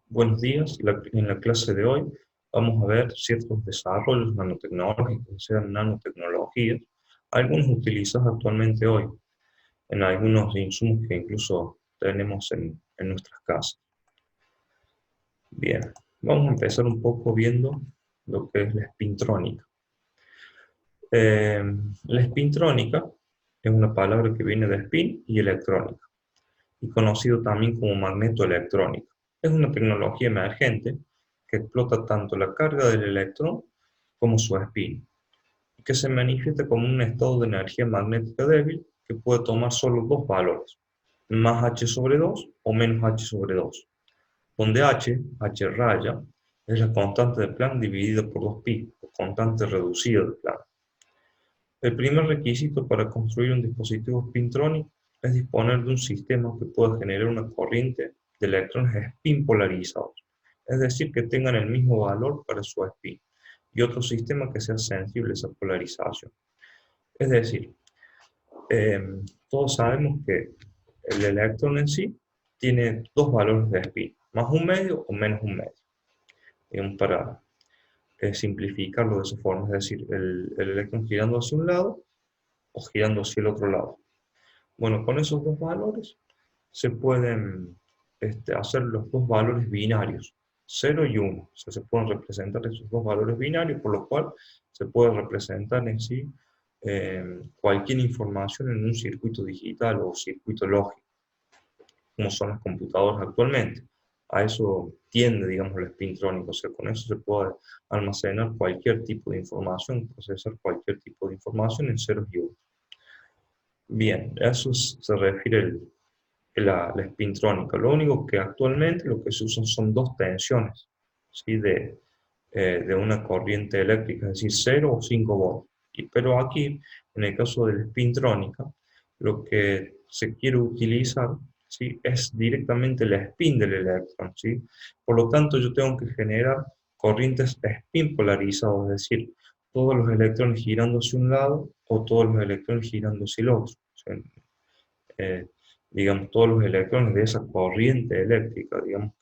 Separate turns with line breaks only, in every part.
Buenos días. En la clase de hoy vamos a ver ciertos desarrollos nanotecnológicos, o sea, nanotecnologías, algunos utilizados actualmente hoy en algunos insumos que incluso tenemos en nuestras casas. Bien, vamos a empezar un poco viendo lo que es la espintrónica. La espintrónica es una palabra que viene de spin y electrónica, y conocido también como magnetoelectrónica. Es una tecnología emergente que explota tanto la carga del electrón como su spin, y que se manifiesta como un estado de energía magnética débil que puede tomar solo dos valores, más h sobre 2 o menos h sobre 2, donde h raya, es la constante de Planck dividida por 2pi, o constante reducida de Planck. El primer requisito para construir un dispositivo spintrónico es disponer de un sistema que pueda generar una corriente de electrones spin polarizados, es decir, que tengan el mismo valor para su spin, y otro sistema que sea sensible a esa polarización. Es decir, eh, todos sabemos que el electrón en sí tiene dos valores de spin, más un medio o menos un medio. Para simplificarlo de esa forma, es decir, el electrón girando hacia un lado o girando hacia el otro lado. Bueno, con esos dos valores se pueden hacer los dos valores binarios, 0 y 1. O sea, se pueden representar esos dos valores binarios, por lo cual se puede representar en sí cualquier información en un circuito digital o circuito lógico, como son las computadoras actualmente. A eso tiende, digamos, la spintrónica. O sea, con eso se puede almacenar cualquier tipo de información, procesar cualquier tipo de información en ceros y unos. Bien, a eso se refiere la espintrónica. Lo único que actualmente lo que se usan son dos tensiones, ¿sí? De una corriente eléctrica, es decir, 0 o 5 volts. Pero aquí, en el caso de la espintrónica, lo que se quiere utilizar, ¿sí? Es directamente la spin del electrón, ¿sí? Por lo tanto, yo tengo que generar corrientes spin polarizadas, es decir, todos los electrones girando hacia un lado o todos los electrones girando hacia el otro. O sea, eh, digamos, todos los electrones de esa corriente eléctrica, digamos,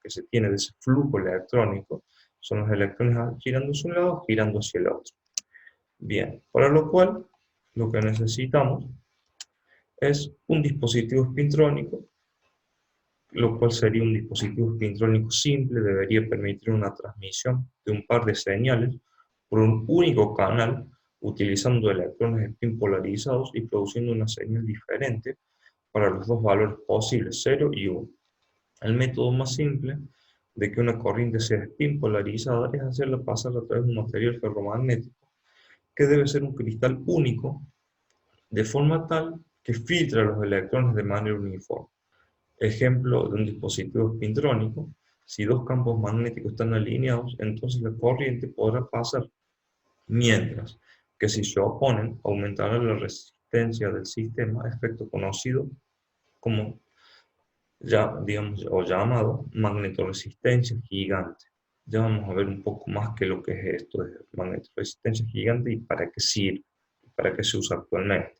que se tiene de ese flujo electrónico, son los electrones girando hacia un lado, girando hacia el otro. Bien, para lo cual, lo que necesitamos es un dispositivo espintrónico, lo cual sería un dispositivo espintrónico simple, debería permitir una transmisión de un par de señales por un único canal, utilizando electrones spin polarizados y produciendo una señal diferente para los dos valores posibles, 0 y 1. El método más simple de que una corriente sea spin polarizada es hacerla pasar a través de un material ferromagnético, que debe ser un cristal único, de forma tal que filtre los electrones de manera uniforme. Ejemplo de un dispositivo espintrónico: si dos campos magnéticos están alineados, entonces la corriente podrá pasar, mientras que si se oponen, aumentará la resistencia del sistema, efecto conocido como digamos, o llamado magnetoresistencia gigante. Ya vamos a ver un poco más qué es lo que es esto de magnetoresistencia gigante y para qué sirve, para qué se usa actualmente.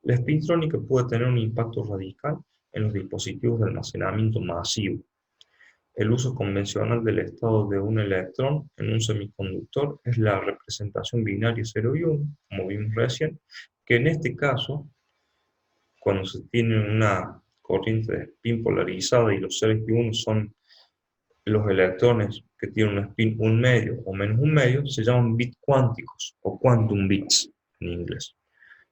La espintrónica puede tener un impacto radical en los dispositivos de almacenamiento masivo. El uso convencional del estado de un electrón en un semiconductor es la representación binaria 0 y 1, como vimos recién, que en este caso, cuando se tiene una corriente de spin polarizada y los 0 y 1 son los electrones que tienen un spin un medio o menos un medio, se llaman bits cuánticos o quantum bits en inglés.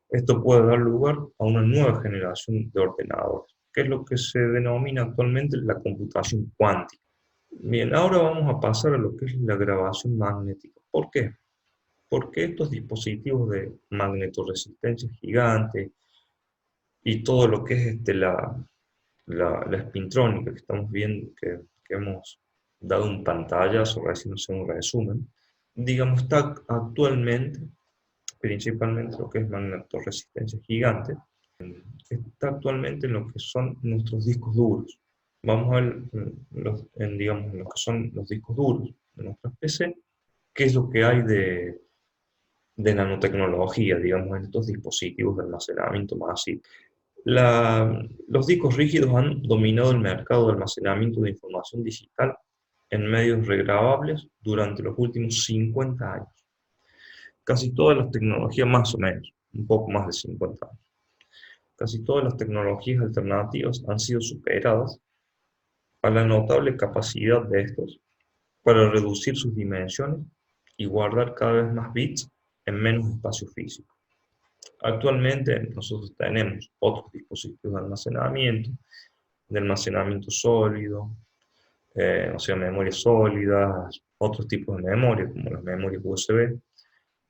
Esto puede dar lugar a una nueva generación de ordenadores, que es lo que se denomina actualmente la computación cuántica. Bien, ahora vamos a pasar a lo que es la grabación magnética. ¿Por qué? Porque estos dispositivos de magnetoresistencia gigante y todo lo que es la espintrónica que estamos viendo, que hemos dado un pantallazo, recién un resumen, digamos, está actualmente, principalmente lo que es magnetoresistencia gigante, está actualmente en lo que son nuestros discos duros. Vamos a ver, digamos, en lo que son los discos duros de nuestras PC, qué es lo que hay de nanotecnología, digamos, en estos dispositivos de almacenamiento masivo. Los discos rígidos han dominado el mercado de almacenamiento de información digital en medios regrabables durante los últimos 50 años. Casi todas las tecnologías, más o menos, un poco más de 50 años. Casi todas las tecnologías alternativas han sido superadas a la notable capacidad de estos para reducir sus dimensiones y guardar cada vez más bits en menos espacio físico. Actualmente nosotros tenemos otros dispositivos de almacenamiento sólido, o sea, memorias sólidas, otros tipos de memoria como las memorias USB,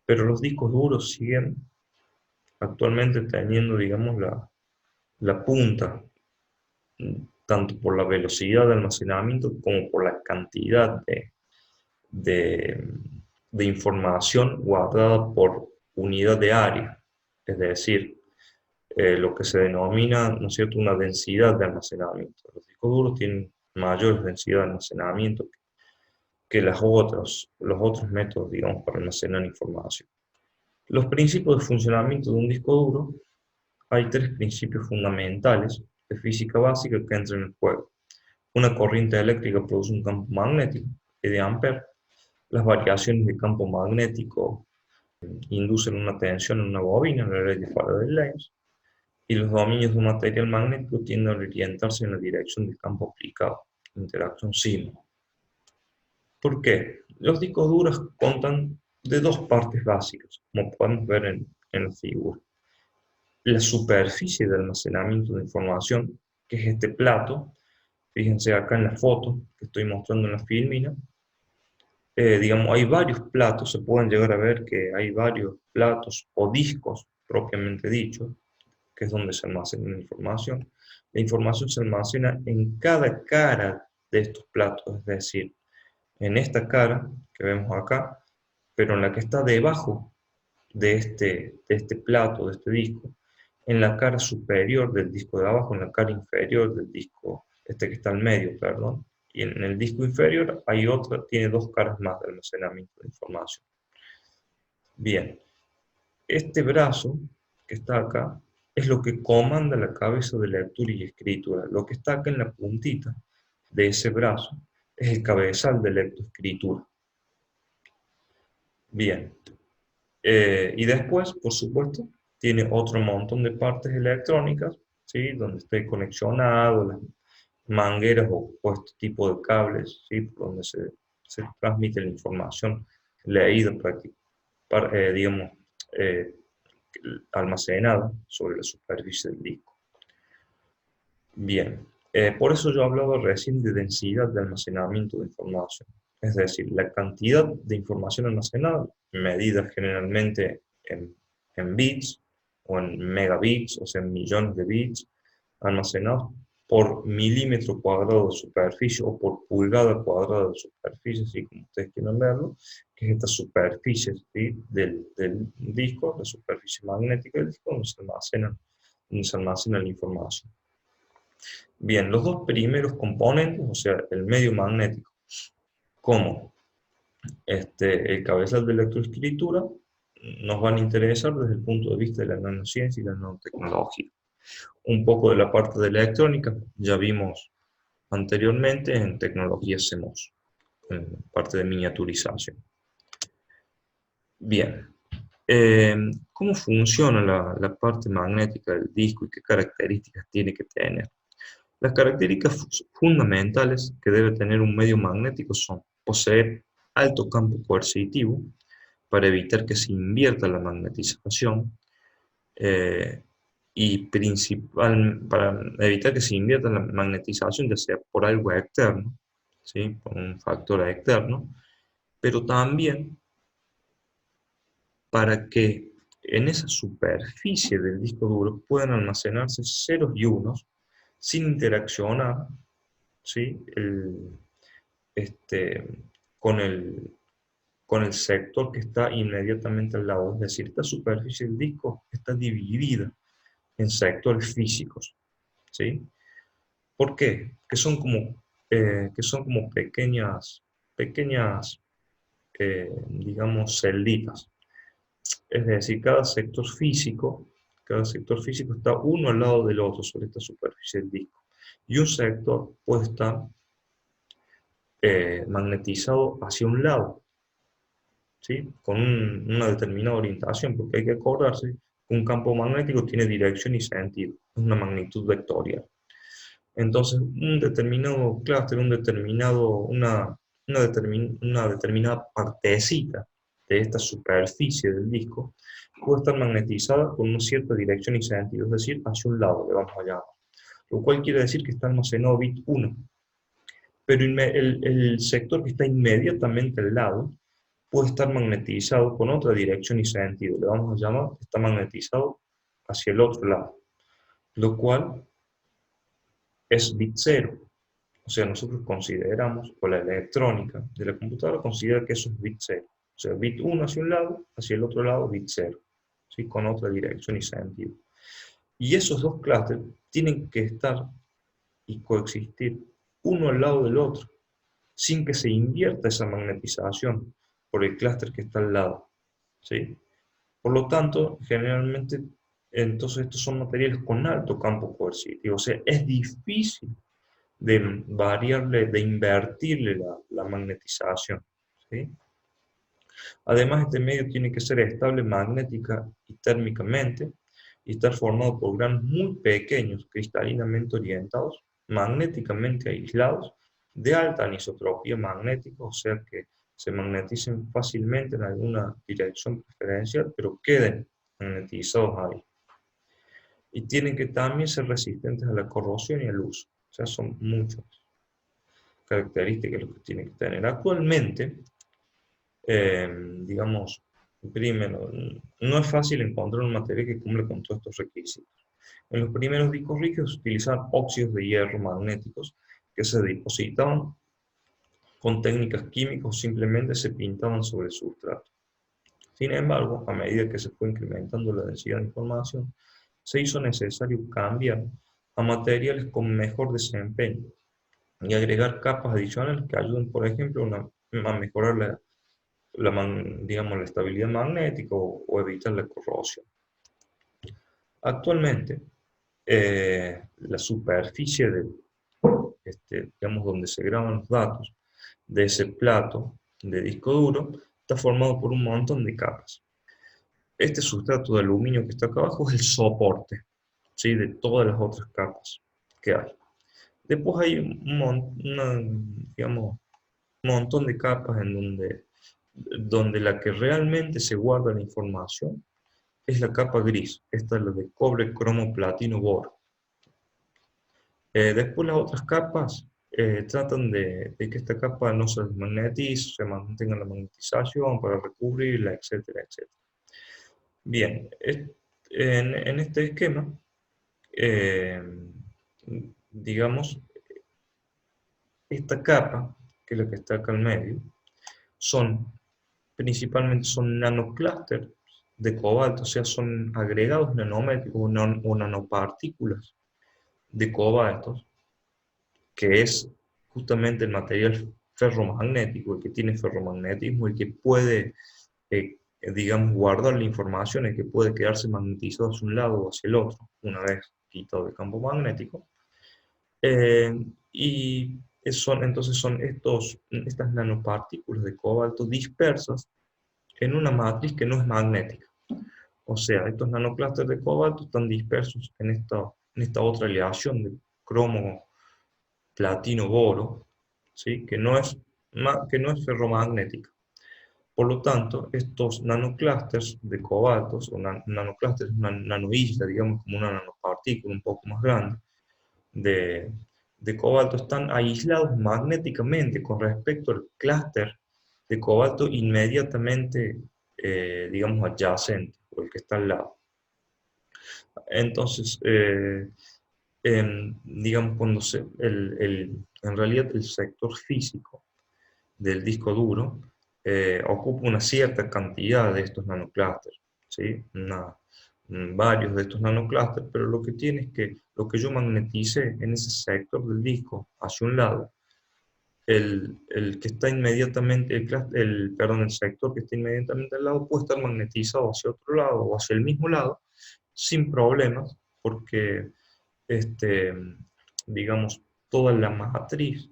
pero los discos duros siguen actualmente teniendo, digamos, la punta, tanto por la velocidad de almacenamiento como por la cantidad de, de información guardada por unidad de área, es decir, lo que se denomina, ¿no es cierto?, una densidad de almacenamiento. Los discos duros tienen mayor densidad de almacenamiento que los otros métodos, digamos, para almacenar información. Los principios de funcionamiento de un disco duro, hay tres principios fundamentales de física básica que entran en juego. Una corriente eléctrica produce un campo magnético, E de Ampere. Las variaciones de campo magnético inducen una tensión en una bobina, en la ley de Faraday-Lenz, y los dominios de un material magnético tienden a orientarse en la dirección del campo aplicado, interacción sigma. ¿Por qué? Los discos duros contan de dos partes básicas, como podemos ver en la figura. La superficie de almacenamiento de información, que es este plato. Fíjense acá en la foto que estoy mostrando en la filmina. Digamos, hay varios platos, se pueden llegar a ver que hay varios platos o discos, propiamente dicho, que es donde se almacena la información. La información se almacena en cada cara de estos platos, es decir, en esta cara que vemos acá, pero en la que está debajo de este plato, de este disco, en la cara superior del disco de abajo, en la cara inferior del disco, este que está al medio, perdón, y en el disco inferior hay otra, tiene dos caras más de almacenamiento de información. Bien, este brazo que está acá es lo que comanda la cabeza de lectura y escritura. Lo que está acá en la puntita de ese brazo es el cabezal de lectoescritura. Bien, y después, por supuesto, tiene otro montón de partes electrónicas, ¿sí? Donde esté conexionado, las mangueras o este tipo de cables, ¿sí? Por donde se transmite la información leída, digamos, eh, almacenada sobre la superficie del disco. Bien, por eso yo hablaba recién de densidad de almacenamiento de información. Es decir, la cantidad de información almacenada, medida generalmente en bits o en megabits, o sea, en millones de bits, almacenados por milímetro cuadrado de superficie o por pulgada cuadrada de superficie, así como ustedes quieran verlo, que es esta superficie, ¿sí?, del disco, la superficie magnética del disco, donde se almacena la información. Bien, los dos primeros componentes, o sea, el medio magnético como el cabezal de electroescritura, nos van a interesar desde el punto de vista de la nanociencia y la nanotecnología. Un poco de la parte de la electrónica, ya vimos anteriormente en tecnología CMOS, en parte de miniaturización. Bien, ¿cómo funciona la parte magnética del disco y qué características tiene que tener? Las características fundamentales que debe tener un medio magnético son poseer alto campo coercitivo para evitar que se invierta la magnetización para evitar que se invierta la magnetización, ya sea por algo externo, ¿sí?, por un factor externo, pero también para que en esa superficie del disco duro puedan almacenarse ceros y unos sin interaccionar, ¿sí?, con el sector que está inmediatamente al lado. Es decir, esta superficie del disco está dividida en sectores físicos, ¿sí? ¿Por qué? Que son como pequeñas, digamos, celditas. Es decir, cada sector físico, cada sector físico está uno al lado del otro sobre esta superficie del disco. Y un sector puede estar magnetizado hacia un lado, ¿sí? Con una determinada orientación, porque hay que acordarse que un campo magnético tiene dirección y sentido, es una magnitud vectorial. Entonces, un determinado clúster, una determinada partecita de esta superficie del disco puede estar magnetizada con una cierta dirección y sentido, es decir, hacia un lado, le vamos a llamar. Lo cual quiere decir que está almacenado bit 1. Pero el sector que está inmediatamente al lado puede estar magnetizado con otra dirección y sentido. Le vamos a llamar, está magnetizado hacia el otro lado, lo cual es bit 0. O sea, nosotros consideramos, o la electrónica de la computadora considera que eso es bit 0. O sea, bit 1 hacia un lado, hacia el otro lado bit 0, ¿sí? Con otra dirección y sentido. Y esos dos clústeres tienen que estar y coexistir uno al lado del otro, sin que se invierta esa magnetización por el clúster que está al lado, ¿sí? Por lo tanto, generalmente, entonces estos son materiales con alto campo coercitivo, o sea, es difícil de variarle, de invertirle la magnetización, ¿sí? Además, este medio tiene que ser estable magnética y térmicamente y estar formado por granos muy pequeños, cristalinamente orientados, magnéticamente aislados, de alta anisotropía magnética, o sea que se magneticen fácilmente en alguna dirección preferencial, pero queden magnetizados ahí. Y tienen que también ser resistentes a la corrosión y al uso. O sea, son muchas características lo que tienen que tener. Actualmente, digamos, primero, no es fácil encontrar un material que cumple con todos estos requisitos. En los primeros discos rígidos se utilizaban óxidos de hierro magnéticos que se depositaban con técnicas químicas o simplemente se pintaban sobre el sustrato. Sin embargo, a medida que se fue incrementando la densidad de información, se hizo necesario cambiar a materiales con mejor desempeño y agregar capas adicionales que ayuden, por ejemplo, a mejorar digamos, la estabilidad magnética o evitar la corrosión. Actualmente, la superficie digamos, donde se graban los datos de ese plato de disco duro está formado por un montón de capas. Este sustrato de aluminio que está acá abajo es el soporte, ¿sí? De todas las otras capas que hay. Después hay digamos, un montón de capas en donde la que realmente se guarda la información es la capa gris. Esta es la de cobre, cromo, platino, boro. Después las otras capas tratan de que esta capa no se desmagnetice, se mantenga la magnetización para recubrirla, etcétera, etcétera. Bien, en este esquema, eh, digamos, esta capa, que es la que está acá en medio, principalmente son nanoclústeres de cobalto, o sea, son agregados nanométricos o nanopartículas de cobalto, que es justamente el material ferromagnético, el que tiene ferromagnetismo, el que puede, digamos, guardar la información, el que puede quedarse magnetizado hacia un lado o hacia el otro, una vez quitado el campo magnético. Entonces son estas nanopartículas de cobalto dispersas en una matriz que no es magnética. O sea, estos nanoclústeres de cobalto están dispersos en esta otra aleación de cromo, platino, boro, ¿sí? que no es ferromagnética. Por lo tanto, estos nanoclústeres de cobalto, o nanoclústeres, una nanoisla, digamos como una nanopartícula un poco más grande, de cobalto, están aislados magnéticamente con respecto al clúster de cobalto inmediatamente, digamos, adyacente, o el que está al lado. Entonces, digamos, en realidad el sector físico del disco duro ocupa una cierta cantidad de estos nanoclústeres, ¿sí? Varios de estos nanoclústeres, pero lo que tiene es que lo que yo magneticé en ese sector del disco hacia un lado, el que está inmediatamente, el sector que está inmediatamente al lado puede estar magnetizado hacia otro lado o hacia el mismo lado, sin problemas, porque digamos, toda la matriz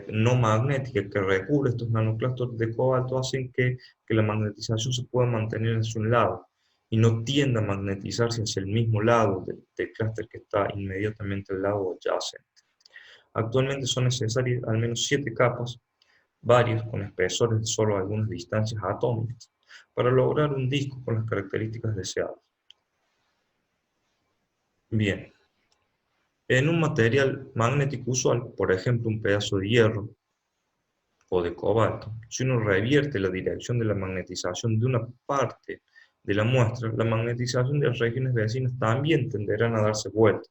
no magnética que recubre estos nanoclústeres de cobalto hacen que la magnetización se pueda mantener hacia un lado y no tienda a magnetizarse hacia el mismo lado del clúster que está inmediatamente al lado adyacente. Actualmente son necesarias al menos 7 capas, varias con espesores de solo algunas distancias atómicas, para lograr un disco con las características deseadas. Bien, en un material magnético usual, por ejemplo un pedazo de hierro o de cobalto, si uno revierte la dirección de la magnetización de una parte de la muestra, la magnetización de las regiones vecinas también tenderán a darse vuelta,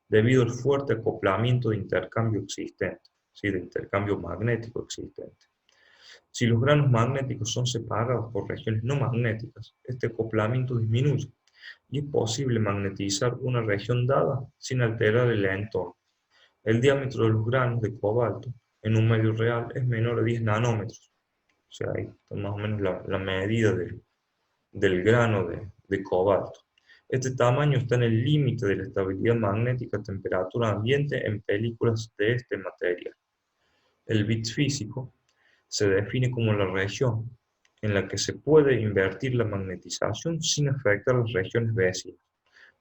debido al fuerte acoplamiento de intercambio existente, ¿sí? De intercambio magnético existente. Si los granos magnéticos son separados por regiones no magnéticas, este acoplamiento disminuye y es posible magnetizar una región dada sin alterar el entorno. El diámetro de los granos de cobalto en un medio real es menor a 10 nanómetros. O sea, ahí está más o menos la medida del grano de cobalto. Este tamaño está en el límite de la estabilidad magnética a temperatura ambiente en películas de este material. El bit físico se define como la región en la que se puede invertir la magnetización sin afectar las regiones vecinas.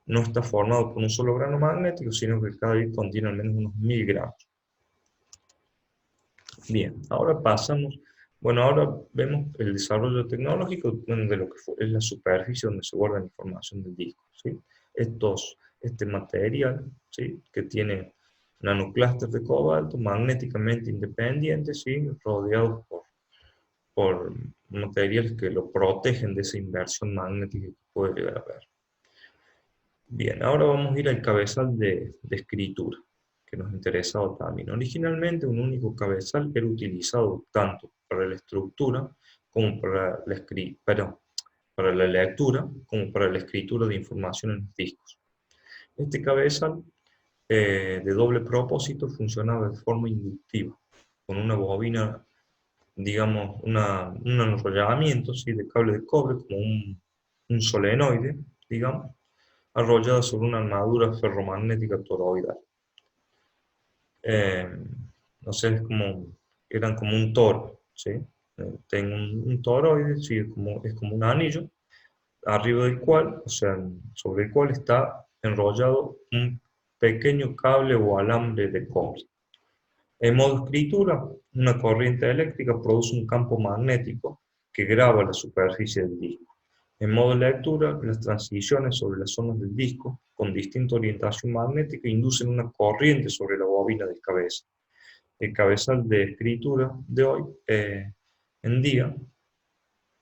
No está formado por un solo grano magnético, sino que cada bit contiene al menos unos 1000 gramos. Bien, ahora pasamos, ahora vemos el desarrollo tecnológico de lo que es la superficie donde se guarda la información del disco, ¿sí? Este material, ¿sí? Que tiene nanoclústeres de cobalto magnéticamente independientes, ¿sí? Rodeados por materiales que lo protegen de esa inversión magnética que puede llegar a haber. Bien, ahora vamos a ir al cabezal de escritura, que nos interesaba también. Originalmente un único cabezal era utilizado tanto para la estructura como para la lectura, como para la escritura de información en los discos. Este cabezal de doble propósito funcionaba de forma inductiva, con una bobina, digamos, un enrollamiento, ¿sí? De cable de cobre, como un solenoide, digamos, arrollada sobre una armadura ferromagnética toroidal. No sé, eran como un toro, ¿sí? Tengo un toroide, ¿sí? Es como un anillo, arriba del cual, o sea, sobre el cual está enrollado un pequeño cable o alambre de cobre. En modo escritura, una corriente eléctrica produce un campo magnético que graba la superficie del disco. En modo lectura, las transiciones sobre las zonas del disco, con distinta orientación magnética, inducen una corriente sobre la bobina del cabezal. El cabezal de escritura de hoy en día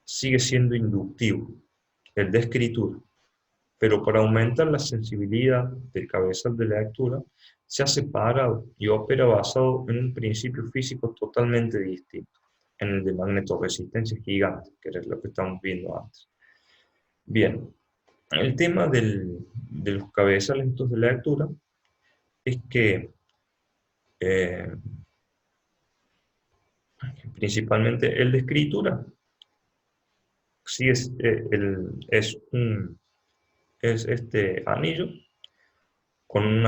sigue siendo inductivo, el de escritura, pero para aumentar la sensibilidad del cabezal de lectura, se ha separado y opera basado en un principio físico totalmente distinto, en el de magnetoresistencia gigante, que era lo que estamos viendo antes. Bien, el tema de los cabezales estos de lectura es que principalmente el de escritura sí es este anillo con un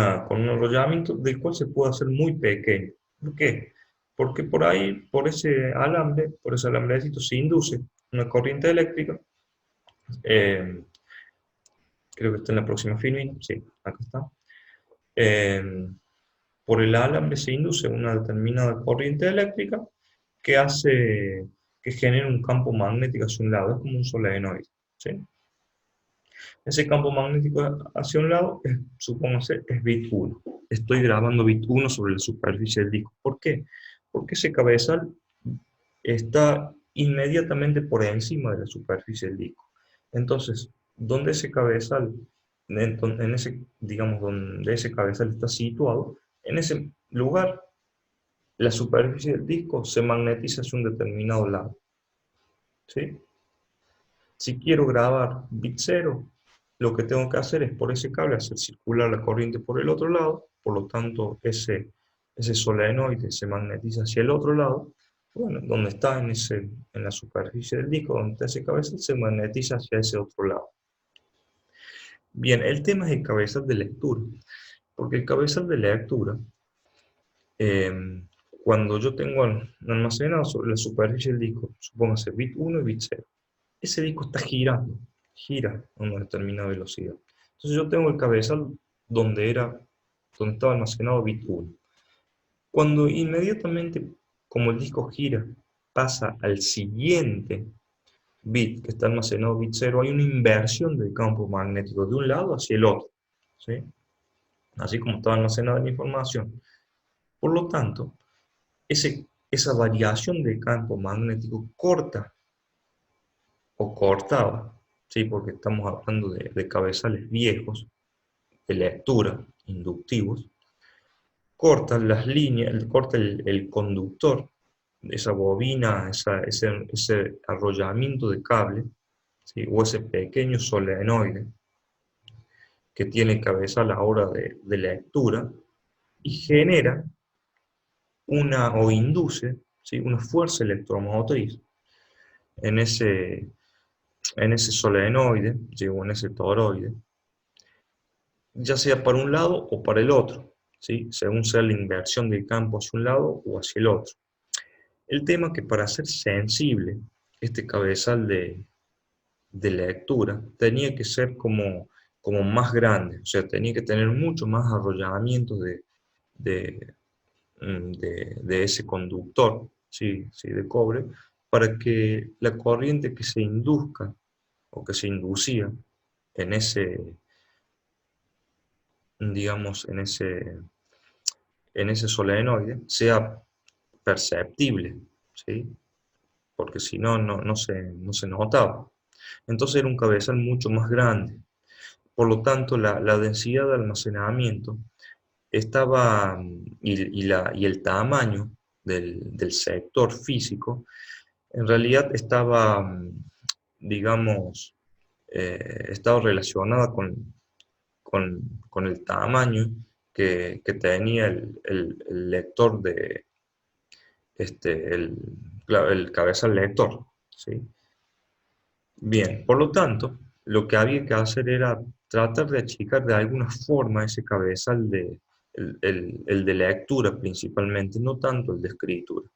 enrollamiento del cual se puede hacer muy pequeño. ¿Por qué? Porque por ahí, por ese alambrecito, se induce una corriente eléctrica. Creo que está en la próxima filmina, sí, acá está. Por el alambre se induce una determinada corriente eléctrica que genera un campo magnético hacia un lado, es como un solenoide, ¿sí? Ese campo magnético hacia un lado, supóngase, es bit 1. Estoy grabando bit 1 sobre la superficie del disco. ¿Por qué? Porque ese cabezal está inmediatamente por encima de la superficie del disco. Entonces, donde ese cabezal, digamos, donde ese cabezal está situado, en ese lugar, la superficie del disco se magnetiza hacia un determinado lado, ¿sí? Si quiero grabar bit 0, lo que tengo que hacer es por ese cable hacer circular la corriente por el otro lado, por lo tanto ese solenoide se magnetiza hacia el otro lado, bueno, donde está en la superficie del disco, donde está ese cabezal, se magnetiza hacia ese otro lado. Bien, el tema es el cabezal de lectura, porque el cabezal de lectura, cuando yo tengo almacenado sobre la superficie del disco, supóngase bit 1 y bit 0, ese disco está girando, gira a una determinada velocidad. Entonces yo tengo el cabezal donde estaba almacenado bit 1. Cuando inmediatamente, como el disco gira, pasa al siguiente bit que está almacenado bit 0, hay una inversión del campo magnético de un lado hacia el otro, ¿sí? Así como estaba almacenada la información. Por lo tanto, esa variación del campo magnético corta o cortaba, ¿sí? Porque estamos hablando de cabezales viejos, de lectura, inductivos, corta las líneas, corta el conductor, esa bobina, ese arrollamiento de cable, ¿sí? O ese pequeño solenoide que tiene cabeza a la hora de lectura y genera o induce, ¿sí? Una fuerza electromotriz en ese, en ese solenoide, ¿sí? O en ese toroide, ya sea para un lado o para el otro, ¿sí? Según sea la inversión del campo hacia un lado o hacia el otro. El tema es que para ser sensible, este cabezal de lectura tenía que ser como más grande, o sea, tenía que tener mucho más arrollamiento de, de ese conductor, ¿sí? ¿Sí? De cobre, para que la corriente que se induzca o que se inducía en ese, digamos, en ese solenoide sea perceptible, ¿sí? Porque si no, no se notaba. Entonces era un cabezal mucho más grande. Por lo tanto, la densidad de almacenamiento estaba, y el tamaño del sector físico, en realidad estaba, digamos, estaba relacionada con el tamaño que tenía el lector el cabezal lector, ¿sí? Bien, por lo tanto, lo que había que hacer era tratar de achicar de alguna forma ese cabezal el de lectura principalmente, no tanto el de escritura.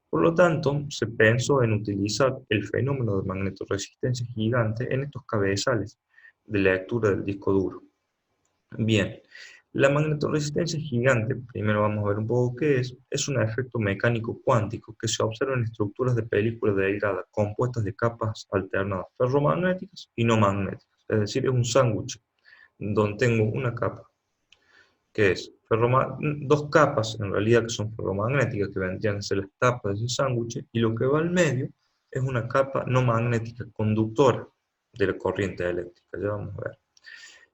Por lo tanto, se pensó en utilizar el fenómeno de magnetorresistencia gigante en estos cabezales de lectura del disco duro. Bien, la magnetorresistencia gigante, primero vamos a ver un poco qué es un efecto mecánico cuántico que se observa en estructuras de película delgada compuestas de capas alternadas ferromagnéticas y no magnéticas, es decir, es un sándwich donde tengo una capa que es dos capas en realidad que son ferromagnéticas, que vendrían a ser las tapas de ese sándwich, y lo que va al medio es una capa no magnética conductora de la corriente eléctrica, ya vamos a ver.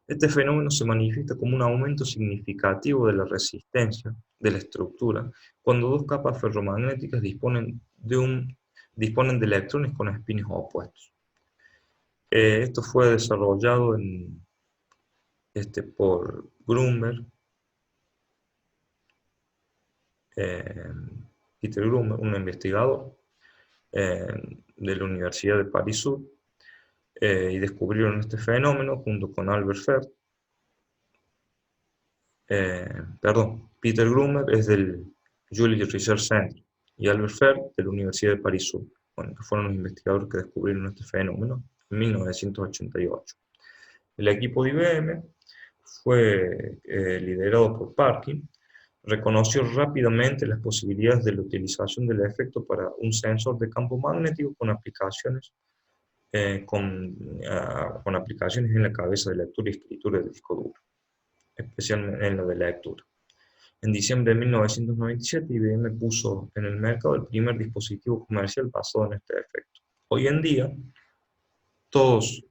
Este fenómeno se manifiesta como un aumento significativo de la resistencia de la estructura cuando dos capas ferromagnéticas disponen de electrones con espines opuestos. Esto fue desarrollado por Grumber, Peter Grumber, un investigador de la Universidad de París Sur, y descubrieron este fenómeno junto con Albert Fert. Peter Grumber es del Julius Research Center y Albert Fert de la Universidad de París Sur, bueno, que fueron los investigadores que descubrieron este fenómeno en 1988. El equipo de IBM fue liderado por Parkin, reconoció rápidamente las posibilidades de la utilización del efecto para un sensor de campo magnético con aplicaciones con aplicaciones en la cabeza de lectura y escritura del disco duro, especialmente en la de lectura. En diciembre de 1997, IBM puso en el mercado el primer dispositivo comercial basado en este efecto. Hoy en día, todos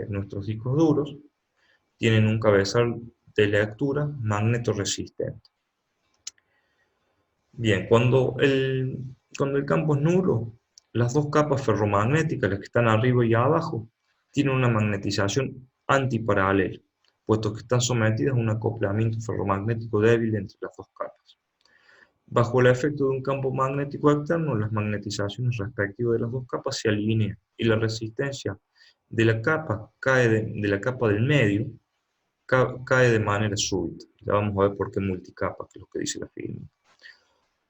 nuestros discos duros tienen un cabezal de lectura magnetorresistente. Bien, cuando el campo es nulo, las dos capas ferromagnéticas, las que están arriba y abajo, tienen una magnetización antiparalela, puesto que están sometidas a un acoplamiento ferromagnético débil entre las dos capas. Bajo el efecto de un campo magnético externo, las magnetizaciones respectivas de las dos capas se alinean y la resistencia de la capa cae de la capa del medio, cae de manera súbita. Ya vamos a ver por qué multicapa, que es lo que dice la física.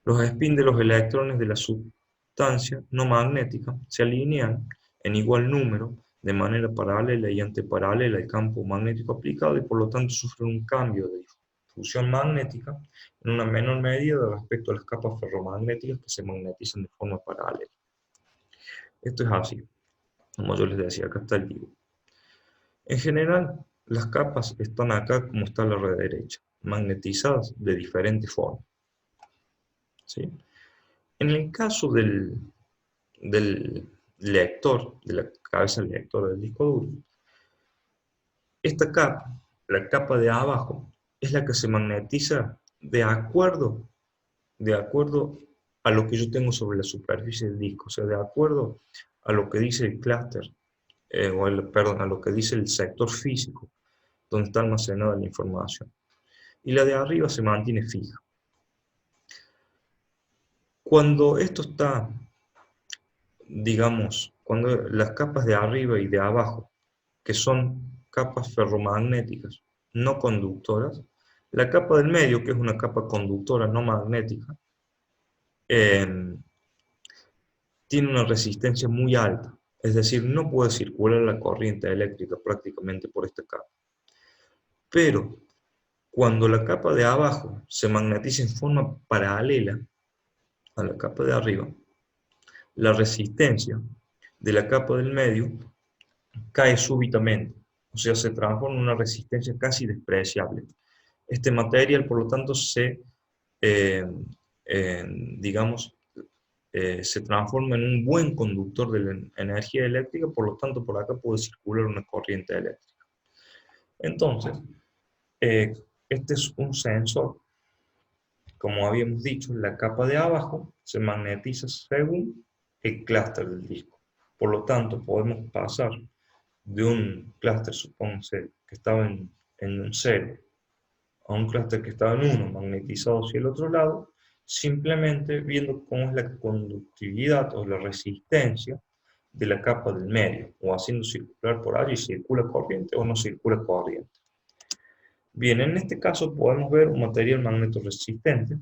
Los spins de los electrones de la sustancia no magnética se alinean en igual número de manera paralela y antiparalela al campo magnético aplicado y por lo tanto sufren un cambio de difusión magnética en una menor medida respecto a las capas ferromagnéticas que se magnetizan de forma paralela. Esto es así, como yo les decía, acá está el dibujo. En general, las capas están acá como está la red derecha, magnetizadas de diferentes formas, ¿sí? En el caso del lector, de la cabeza lectora del disco duro, esta capa, la capa de abajo, es la que se magnetiza de acuerdo a lo que yo tengo sobre la superficie del disco, o sea, de acuerdo a lo que dice el clúster, perdón, a lo que dice el sector físico, donde está almacenada la información. Y la de arriba se mantiene fija. Cuando esto está, digamos, cuando las capas de arriba y de abajo, que son capas ferromagnéticas no conductoras, la capa del medio, que es una capa conductora no magnética, tiene una resistencia muy alta, es decir, no puede circular la corriente eléctrica prácticamente por esta capa. Pero cuando la capa de abajo se magnetiza en forma paralela a la capa de arriba, la resistencia de la capa del medio cae súbitamente, o sea, se transforma en una resistencia casi despreciable. Este material, por lo tanto, eh, digamos, se transforma en un buen conductor de la energía eléctrica, por lo tanto, por acá puede circular una corriente eléctrica. Entonces, este es un sensor. Como habíamos dicho, la capa de abajo se magnetiza según el clúster del disco. Por lo tanto, podemos pasar de un clúster, supónganse, que estaba en un 0, a un clúster que estaba en 1, magnetizado hacia el otro lado, simplemente viendo cómo es la conductividad o la resistencia de la capa del medio, o haciendo circular por allí, circula corriente o no circula corriente. Bien, en este caso podemos ver un material magnetorresistente,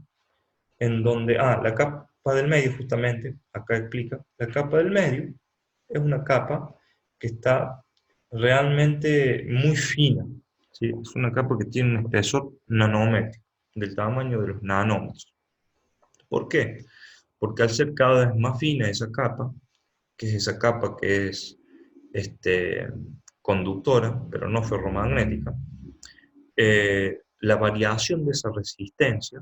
en donde, la capa del medio justamente, acá explica, la capa del medio es una capa que está realmente muy fina, ¿sí? Es una capa que tiene un espesor nanométrico, del tamaño de los nanómetros. ¿Por qué? Porque al ser cada vez más fina esa capa, que es esa capa que es conductora, pero no ferromagnética, la variación de esa resistencia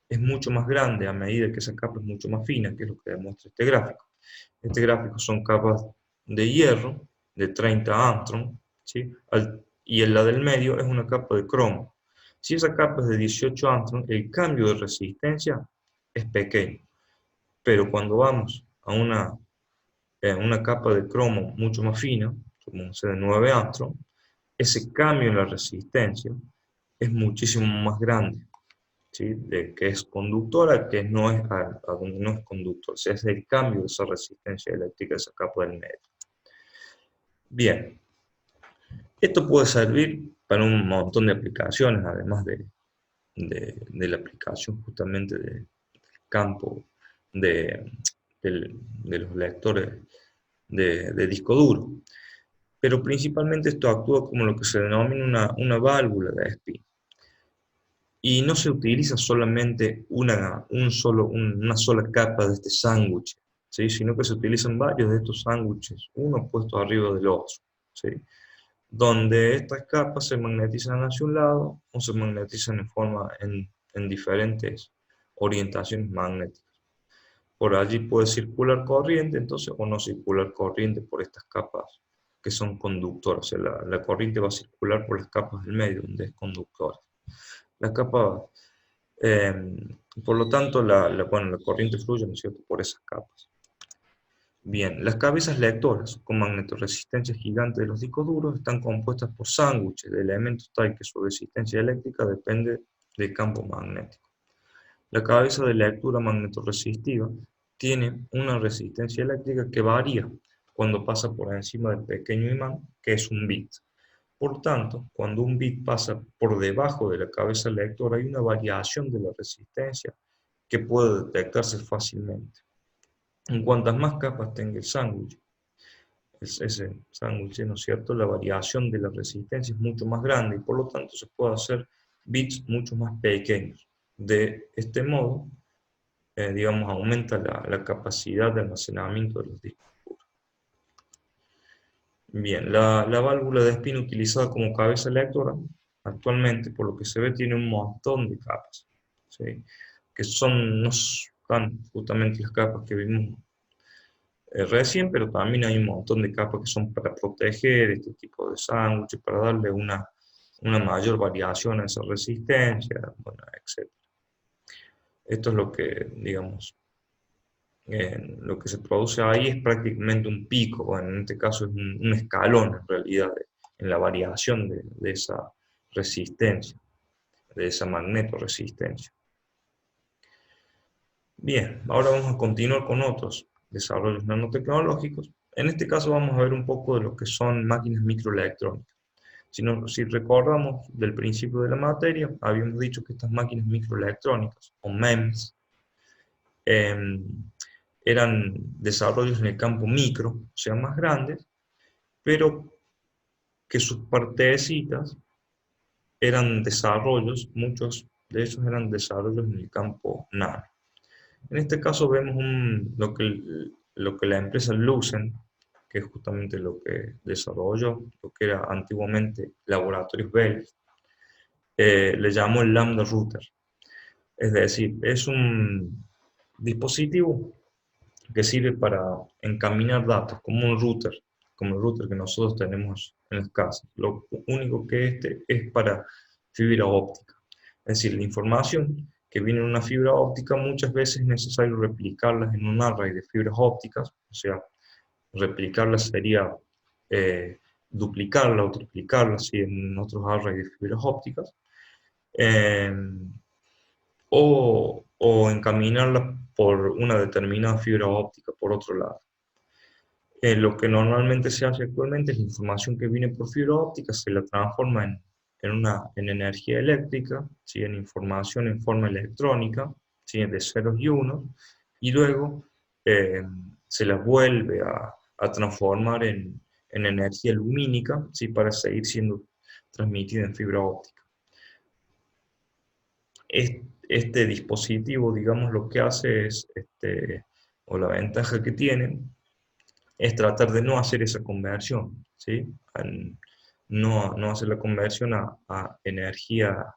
es mucho más grande a medida que esa capa es mucho más fina, que es lo que demuestra este gráfico. Este gráfico son capas de hierro de 30 angstrom, ¿sí? Y en la del medio es una capa de cromo. Si esa capa es de 18 angstrom, el cambio de resistencia es pequeño. Pero cuando vamos a una capa de cromo mucho más fina, como de 9 angstrom, ese cambio en la resistencia es muchísimo más grande, ¿sí? De que es conductora que no es a donde no es conductor. O sea, es el cambio de esa resistencia eléctrica de esa capa del medio. Bien, esto puede servir para un montón de aplicaciones, además de la aplicación justamente del campo de los lectores de disco duro. Pero principalmente esto actúa como lo que se denomina una válvula de spin. Y no se utiliza solamente una sola capa de este sándwich, ¿sí? Sino que se utilizan varios de estos sándwiches, uno puesto arriba del otro, ¿sí? Donde estas capas se magnetizan hacia un lado o se magnetizan en diferentes orientaciones magnéticas. Por allí puede circular corriente, entonces, o no circular corriente por estas capas que son conductoras. O sea, la corriente va a circular por las capas del medio, donde es conductora. La capa, por lo tanto, la corriente fluye, ¿no es cierto?, por esas capas. Bien, las cabezas lectoras con magnetoresistencia gigante de los discos duros están compuestas por sándwiches de elementos tal que su resistencia eléctrica depende del campo magnético. La cabeza de lectura magnetoresistiva tiene una resistencia eléctrica que varía cuando pasa por encima del pequeño imán, que es un bit. Por tanto, cuando un bit pasa por debajo de la cabeza lectora, hay una variación de la resistencia que puede detectarse fácilmente. En cuantas más capas tenga el sándwich, ese sándwich, ¿no es cierto?, la variación de la resistencia es mucho más grande y por lo tanto se puede hacer bits mucho más pequeños. De este modo, digamos, aumenta la capacidad de almacenamiento de los discos. Bien, la válvula de spin utilizada como cabeza lectora, actualmente, por lo que se ve, tiene un montón de capas, ¿sí? Que no están justamente las capas que vimos recién, pero también hay un montón de capas que son para proteger este tipo de sándwiches, para darle una mayor variación a esa resistencia, bueno, etc. Esto es lo que, digamos, lo que se produce ahí es prácticamente un pico, bueno, en este caso es un escalón en realidad, en la variación de esa resistencia, de esa magnetoresistencia. Bien, ahora vamos a continuar con otros desarrollos nanotecnológicos. En este caso vamos a ver un poco de lo que son máquinas microelectrónicas. Si recordamos del principio de la materia, habíamos dicho que estas máquinas microelectrónicas, o MEMS, eran desarrollos en el campo micro, o sea, más grandes, pero que sus partecitas eran desarrollos, muchos de ellos eran desarrollos en el campo nano. En este caso vemos lo que la empresa Lucent, que es justamente lo que desarrolló, lo que era antiguamente Laboratorios Bell, le llamó el Lambda Router. Es decir, es un dispositivo que sirve para encaminar datos, como un router, como el router que nosotros tenemos en las casas. Lo único que este es para fibra óptica. Es decir, la información que viene en una fibra óptica muchas veces es necesario replicarlas en un array de fibras ópticas, o sea, replicarlas sería duplicarla o triplicarla ¿sí? En otros arrays de fibras ópticas, eh, o encaminarla por una determinada fibra óptica por otro lado. Lo que normalmente se hace actualmente es la información que viene por fibra óptica se la transforma en energía eléctrica, ¿sí? En información en forma electrónica, ¿sí? De ceros y unos, y luego se la vuelve a transformar en energía lumínica, ¿sí? Para seguir siendo transmitida en fibra óptica. Este dispositivo, digamos, lo que hace es, o la ventaja que tiene, es tratar de no hacer esa conversión, ¿sí? No hacer la conversión a energía,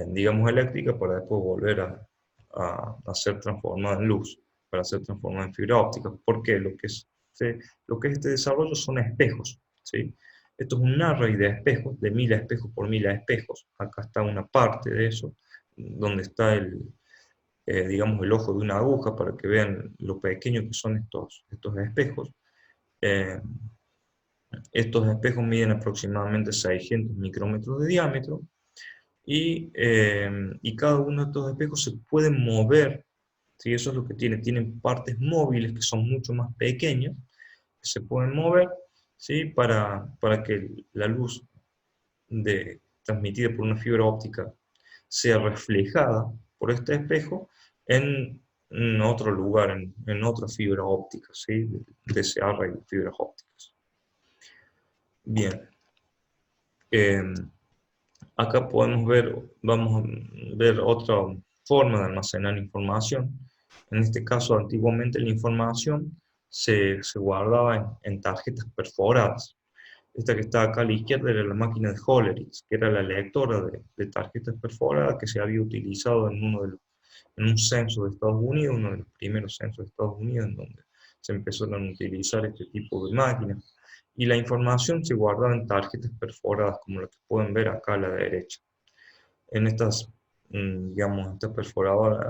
digamos, eléctrica para después volver a ser transformada en luz, para ser transformada en fibra óptica. ¿Por qué? Lo que es este desarrollo son espejos, ¿sí? Esto es un array de espejos, de 1000 espejos por 1000 espejos. Acá está una parte de eso, donde está digamos, el ojo de una aguja para que vean lo pequeño que son estos espejos. Eh, Estos espejos miden aproximadamente 600 micrómetros de diámetro y cada uno de estos espejos se puede mover, ¿sí? Eso es lo que tienen partes móviles que son mucho más pequeñas, que se pueden mover, ¿sí? Para que la luz transmitida por una fibra óptica sea reflejada por este espejo en otro lugar, en otra fibra óptica, ¿sí? De ese array de fibras ópticas. Bien, acá vamos a ver otra forma de almacenar información. En este caso, antiguamente la información se guardaba en tarjetas perforadas. Esta que está acá a la izquierda era la máquina de Hollerith, que era la lectora de tarjetas perforadas que se había utilizado en un censo de Estados Unidos, uno de los primeros censos de Estados Unidos, en donde se empezaron a utilizar este tipo de máquinas. Y la información se guardaba en tarjetas perforadas, como la que pueden ver acá a la derecha. En estas, digamos, esto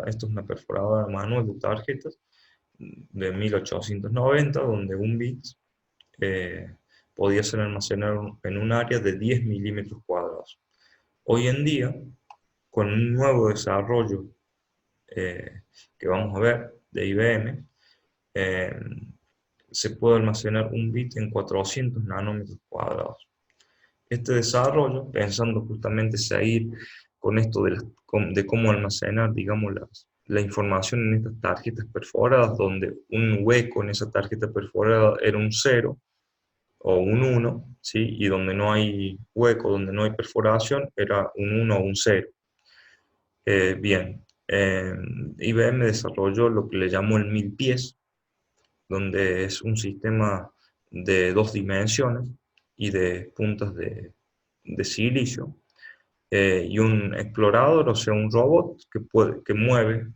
es una perforadora manual de tarjetas de 1890, donde un bit podía ser almacenado en un área de 10 milímetros cuadrados. Hoy en día, con un nuevo desarrollo que vamos a ver de IBM, se puede almacenar un bit en 400 nanómetros cuadrados. Este desarrollo, pensando justamente seguir con esto de cómo almacenar, digamos, la información en estas tarjetas perforadas, donde un hueco en esa tarjeta perforada era un 0 o un 1, ¿sí? Y donde no hay hueco, donde no hay perforación, era un 1 o un 0. Bien, IBM desarrolló lo que le llamó el 1000 pies, donde es un sistema de 2 dimensiones y de puntas de silicio, y un explorador, o sea, un robot que mueve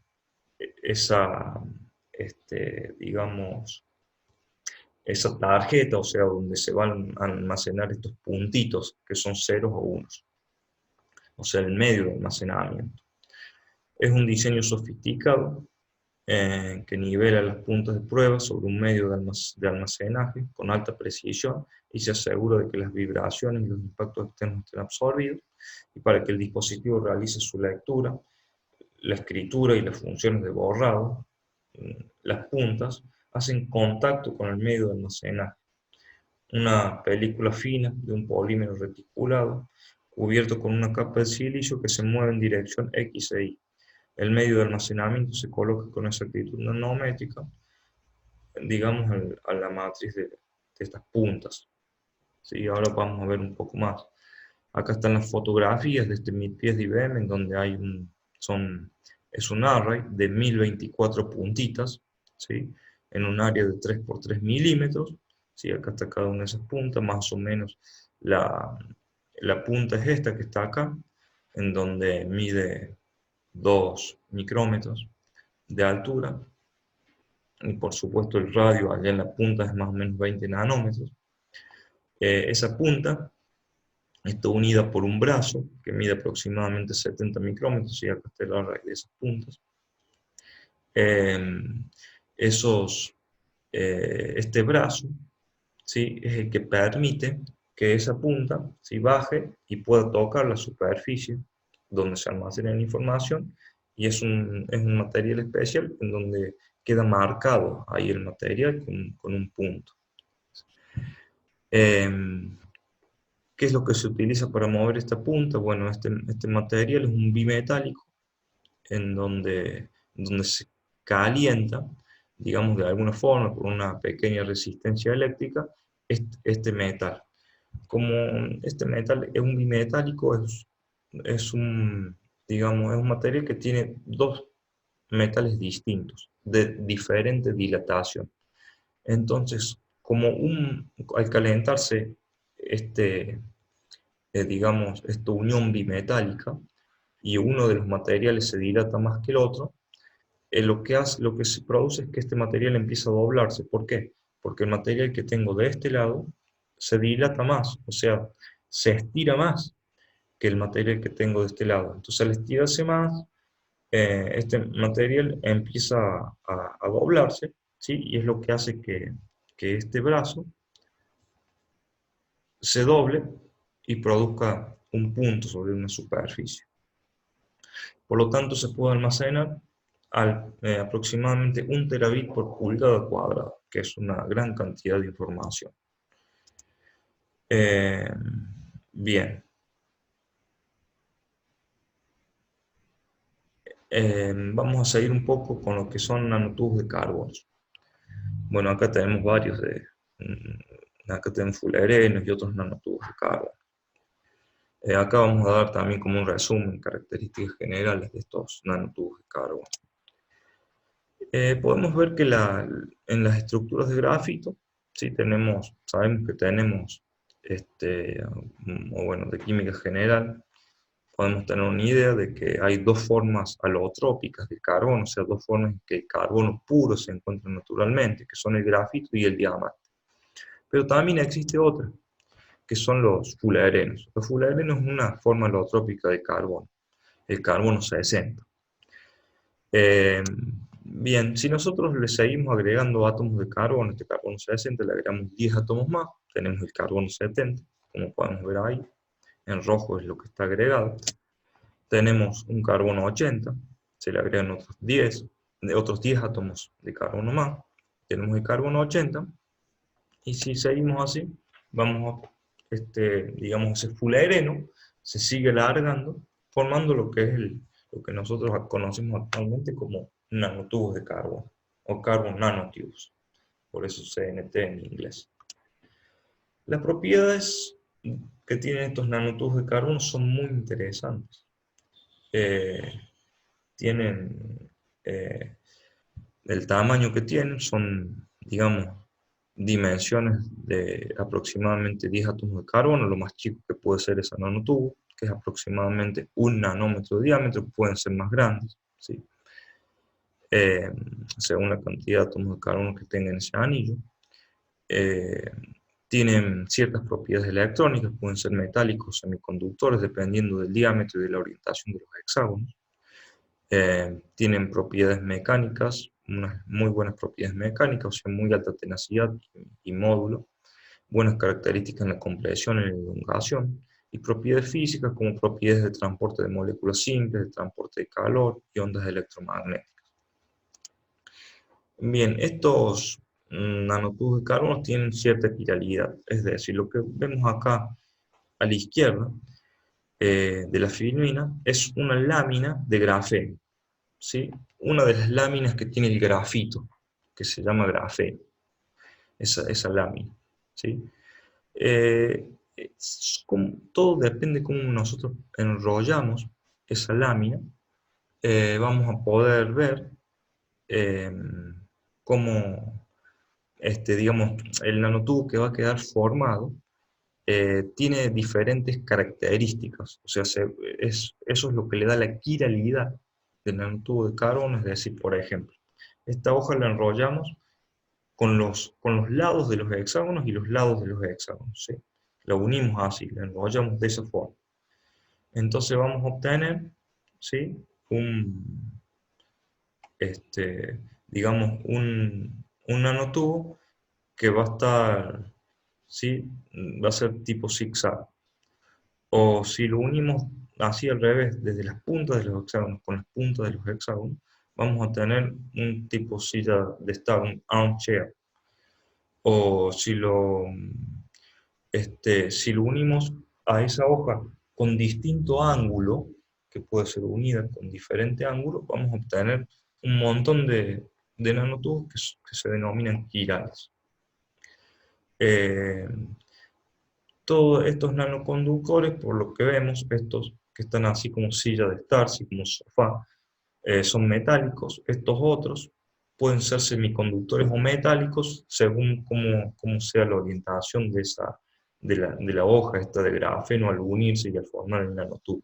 esa, digamos, esa tarjeta, o sea, donde se van a almacenar estos puntitos que son ceros o unos, o sea, el medio de almacenamiento. Es un diseño sofisticado que nivela las puntas de prueba sobre un medio de almacenaje con alta precisión y se asegura de que las vibraciones y los impactos externos estén absorbidos, y para que el dispositivo realice su lectura, la escritura y las funciones de borrado, las puntas hacen contacto con el medio de almacenaje, una película fina de un polímero reticulado cubierto con una capa de silicio que se mueve en dirección X e Y. El medio de almacenamiento se coloca con exactitud nanométrica, digamos, a la matriz de estas puntas. ¿Sí? Ahora vamos a ver un poco más. Acá están las fotografías de este 1000 pies de IBM, en donde hay es un array de 1024 puntitas, ¿sí? En un área de 3 por 3 milímetros. ¿Sí? Acá está cada una de esas puntas, más o menos la punta es esta que está acá, en donde mide 2 micrómetros de altura, y por supuesto el radio allá en la punta es más o menos 20 nanómetros. Esa punta está unida por un brazo que mide aproximadamente 70 micrómetros, y acá está el array de esas puntas. Este brazo, ¿sí? Es el que permite que esa punta, ¿sí?, baje y pueda tocar la superficie donde se almacena la información, y es un material especial en donde queda marcado ahí el material con un punto. ¿Qué es lo que se utiliza para mover esta punta? Bueno, este material es un bimetálico en donde se calienta, digamos, de alguna forma, por una pequeña resistencia eléctrica, este metal. Como este metal es un bimetálico, digamos, es un material que tiene dos metales distintos, de diferente dilatación. Entonces, al calentarse digamos, esta unión bimetálica, y uno de los materiales se dilata más que el otro, lo que se produce es que este material empieza a doblarse. ¿Por qué? Porque el material que tengo de este lado se dilata más, o sea, se estira más que el material que tengo de este lado. Entonces, al estirarse más, este material empieza a doblarse, ¿sí? Y es lo que hace que este brazo se doble y produzca un punto sobre una superficie. Por lo tanto, se puede almacenar aproximadamente 1 terabit por pulgada cuadrada, que es una gran cantidad de información. Bien. Vamos a seguir un poco con lo que son nanotubos de carbono. Bueno, acá tenemos varios acá tenemos fullerenos y otros nanotubos de carbono. Acá vamos a dar también como un resumen, características generales de estos nanotubos de carbono. Podemos ver que en las estructuras de grafito, ¿sí? Sabemos que tenemos, o bueno, de química general, podemos tener una idea de que hay dos formas alotrópicas del carbono, o sea, dos formas en que el carbono puro se encuentra naturalmente, que son el grafito y el diamante. Pero también existe otra, que son los fullerenos. Los fullerenos es una forma alotrópica de carbono, el carbono 60. Bien, si nosotros le seguimos agregando átomos de carbono, este carbono 60, le agregamos 10 átomos más, tenemos el carbono 70, como podemos ver ahí, en rojo es lo que está agregado. Tenemos un carbono 80, se le agregan otros 10 átomos de carbono más, tenemos el carbono 80, y si seguimos así, vamos digamos, ese fulereno se sigue alargando, formando lo que es lo que nosotros conocemos actualmente como nanotubos de carbono, o carbon nanotubes, por eso CNT en inglés. Las propiedades que tienen estos nanotubos de carbono son muy interesantes. Tienen el tamaño que tienen, son, digamos, dimensiones de aproximadamente 10 átomos de carbono, lo más chico que puede ser ese nanotubo, que es aproximadamente 1 nanómetro de diámetro, pueden ser más grandes, ¿sí? Según la cantidad de átomos de carbono que tengan ese anillo. Tienen ciertas propiedades electrónicas, pueden ser metálicos o semiconductores, dependiendo del diámetro y de la orientación de los hexágonos. Tienen propiedades mecánicas, unas muy buenas propiedades mecánicas, o sea, muy alta tenacidad y módulo, buenas características en la compresión y en la elongación, y propiedades físicas como propiedades de transporte de moléculas simples, de transporte de calor y ondas electromagnéticas. Bien, estos nanotubos de carbono tienen cierta quiralidad, es decir, lo que vemos acá a la izquierda de la filmina es una lámina de grafeno, ¿sí? Una de las láminas que tiene el grafito, que se llama grafeno, esa lámina, ¿sí? Todo depende de cómo nosotros enrollamos esa lámina, vamos a poder ver eh, cómo digamos, el nanotubo que va a quedar formado tiene diferentes características, o sea, eso es lo que le da la quiralidad del nanotubo de carbono, es decir, por ejemplo, esta hoja la enrollamos con los lados de los hexágonos y los lados de los hexágonos, ¿sí? La unimos así, la enrollamos de esa forma. Entonces vamos a obtener, ¿sí? Digamos, un nanotubo que va a estar, ¿sí? Va a ser tipo zigzag. O si lo unimos así al revés, desde las puntas de los hexágonos con las puntas de los hexágonos, vamos a tener un tipo silla de estar, un armchair. O si lo unimos a esa hoja con distinto ángulo, que puede ser unida con diferente ángulo, vamos a obtener un montón de nanotubos que se denominan quirales. Todos estos nanoconductores, por lo que vemos, estos que están así como silla de estar, así como sofá, son metálicos. Estos otros pueden ser semiconductores o metálicos según cómo sea la orientación de la hoja esta de grafeno al unirse y al formar el nanotubo.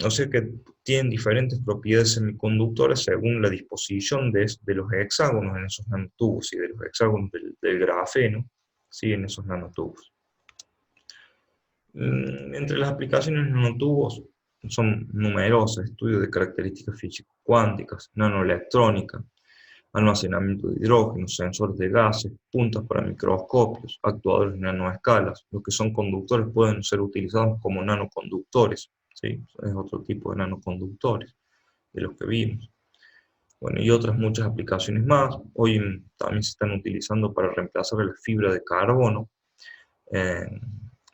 O sea que tienen diferentes propiedades semiconductores según la disposición de los hexágonos en esos nanotubos y de los hexágonos del grafeno, ¿sí? En esos nanotubos. Entre las aplicaciones de nanotubos son numerosas: estudios de características físico-cuánticas, nanoelectrónica, almacenamiento de hidrógeno, sensores de gases, puntas para microscopios, actuadores de nanoescalas. Los que son conductores pueden ser utilizados como nanoconductores, ¿sí? Es otro tipo de nanoconductores de los que vimos. Bueno, y otras muchas aplicaciones más. Hoy también se están utilizando para reemplazar la fibra de carbono,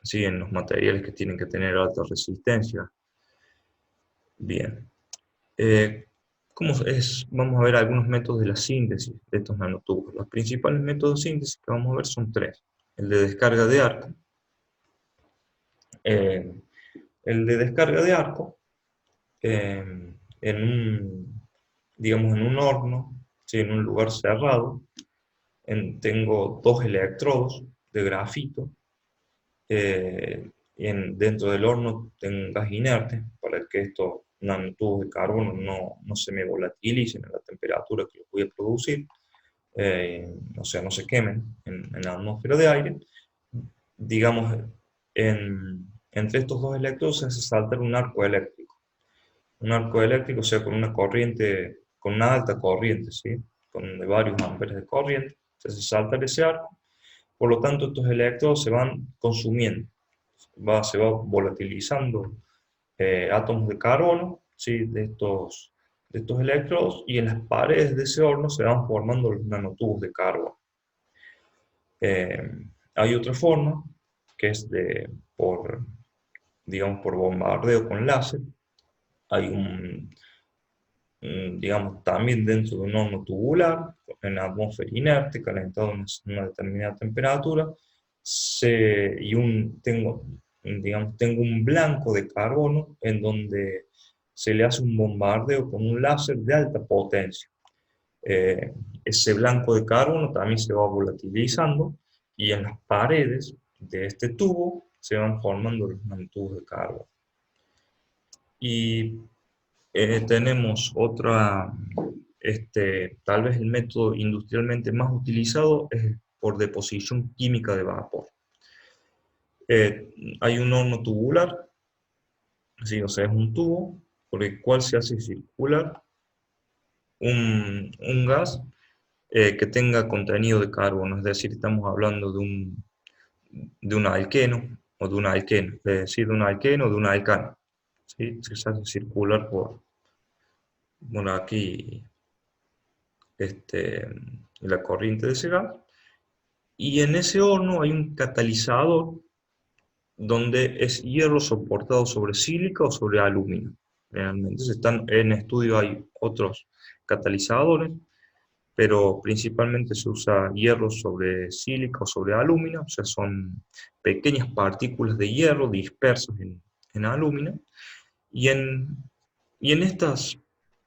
¿sí? En los materiales que tienen que tener alta resistencia. Bien. Vamos a ver algunos métodos de la síntesis de estos nanotubos. Los principales métodos de síntesis que vamos a ver son tres: el de descarga de arco. El de descarga de arco, digamos en un horno, ¿sí? En un lugar cerrado, tengo dos electrodos de grafito, dentro del horno tengo un gas inerte para que estos nanotubos de carbono no se me volatilicen a la temperatura que los voy a producir, o sea, no se quemen en la atmósfera de aire. Digamos, entre estos dos electrodos se hace saltar un arco eléctrico. Un arco eléctrico, o sea, con una corriente, con una alta corriente, ¿sí? Con de varios amperes de corriente, se hace saltar ese arco. Por lo tanto, estos electrodos se van consumiendo, se va volatilizando átomos de carbono, ¿sí? de estos electrodos, y en las paredes de ese horno se van formando los nanotubos de carbono. Hay otra forma, que es digamos, por bombardeo con láser. Hay digamos, también dentro de un horno tubular, en atmósfera inerte, calentado a una determinada temperatura, digamos, tengo un blanco de carbono en donde se le hace un bombardeo con un láser de alta potencia. Eh, Ese blanco de carbono también se va volatilizando y en las paredes de este tubo se van formando los nanotubos de carbono. Y tenemos tal vez el método industrialmente más utilizado es por deposición química de vapor. Hay un horno tubular, ¿sí? O sea, es un tubo por el cual se hace circular un gas que tenga contenido de carbono, es decir, estamos hablando de un alqueno o de un alqueno, es decir, de un alqueno o de un alcano, ¿sí? Se hace circular bueno, aquí la corriente de ese gas, y en ese horno hay un catalizador donde es hierro soportado sobre sílica o sobre aluminio. Realmente en estudio hay otros catalizadores, pero principalmente se usa hierro sobre sílica o sobre aluminio, o sea, son pequeñas partículas de hierro dispersas en aluminio, y en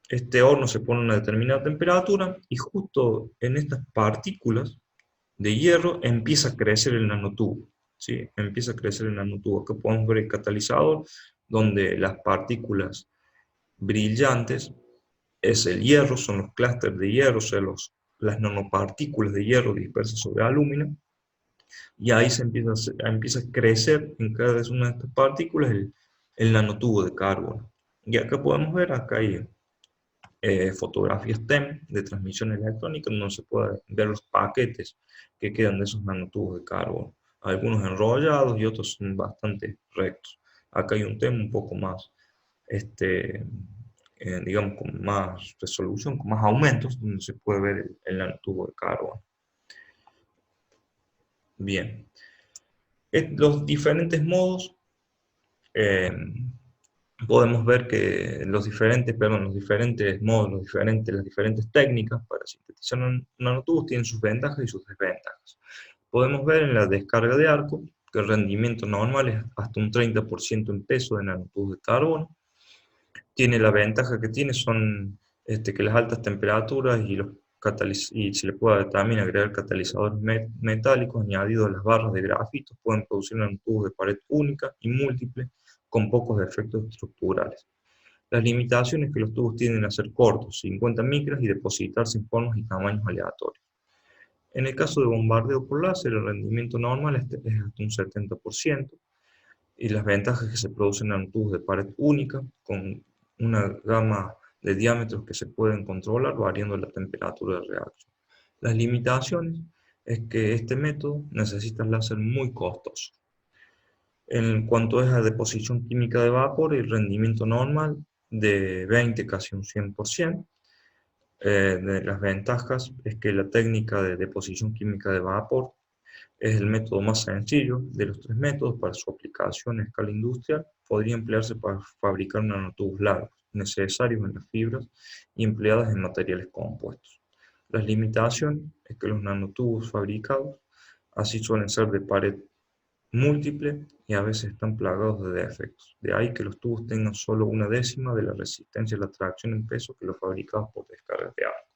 este horno se pone una determinada temperatura, y justo en estas partículas de hierro empieza a crecer el nanotubo, ¿sí? Empieza a crecer el nanotubo. Acá podemos ver el catalizador, donde las partículas brillantes es el hierro, son los clústeres de hierro, o sea, las nanopartículas de hierro dispersas sobre aluminio, y ahí empieza a crecer en cada una de estas partículas el nanotubo de carbono. Y acá podemos ver, acá hay fotografías TEM de transmisión electrónica, donde se pueden ver los paquetes que quedan de esos nanotubos de carbono. Algunos enrollados y otros son bastante rectos. Acá hay un TEM un poco más, digamos, con más resolución, con más aumentos, donde se puede ver el nanotubo de carbono. Bien. Los diferentes modos, eh, podemos ver que los diferentes modos, las diferentes técnicas para sintetizar nanotubos tienen sus ventajas y sus desventajas. Podemos ver en la descarga de arco que el rendimiento normal es hasta un 30% en peso de nanotubos de carbono. Tiene la ventaja que tiene son que las altas temperaturas y se le puede también agregar catalizadores metálicos añadidos a las barras de grafito pueden producir nanotubos de pared única y múltiple con pocos efectos estructurales. Las limitaciones es que los tubos tienden a ser cortos, 50 micras, y depositarse en formas y tamaños aleatorios. En el caso de bombardeo por láser, el rendimiento normal es hasta un 70%, y las ventajas es que se producen nanotubos de pared única, con una gama de diámetros que se pueden controlar variando la temperatura de reacción. Las limitaciones es que este método necesita láser muy costoso. En cuanto es a deposición química de vapor, el rendimiento normal de 20 casi un 100%. De las ventajas es que la técnica de deposición química de vapor es el método más sencillo de los tres métodos. Para su aplicación a escala industrial podría emplearse para fabricar nanotubos largos, necesarios en las fibras y empleadas en materiales compuestos. Las limitaciones es que los nanotubos fabricados así suelen ser de pared múltiple y a veces están plagados de defectos. De ahí que los tubos tengan solo una décima de la resistencia a la tracción en peso que los fabricados por descargas de arco.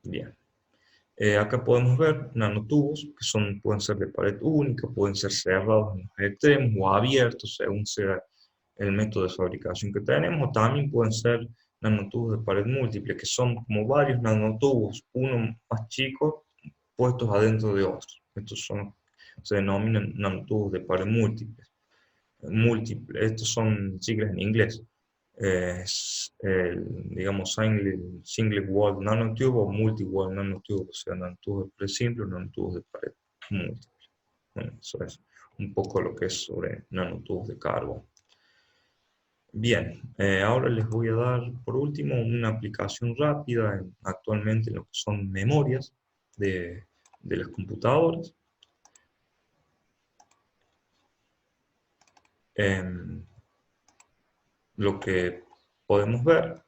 Bien. Acá podemos ver nanotubos que pueden ser de pared única, pueden ser cerrados en los extremos o abiertos según sea el método de fabricación que tenemos, o también pueden ser nanotubos de pared múltiple, que son como varios nanotubos, uno más chico, puestos adentro de otros. Se denominan nanotubos de pared múltiple. Estos son siglas en inglés. Digamos, single wall nanotube o multi-wall nanotube, o sea, nanotubos de pared simple o nanotubos de pared múltiple. Bueno, eso es un poco lo que es sobre nanotubos de carbono. Bien, ahora les voy a dar por último una aplicación rápida actualmente en lo que son memorias de las computadoras. lo que podemos ver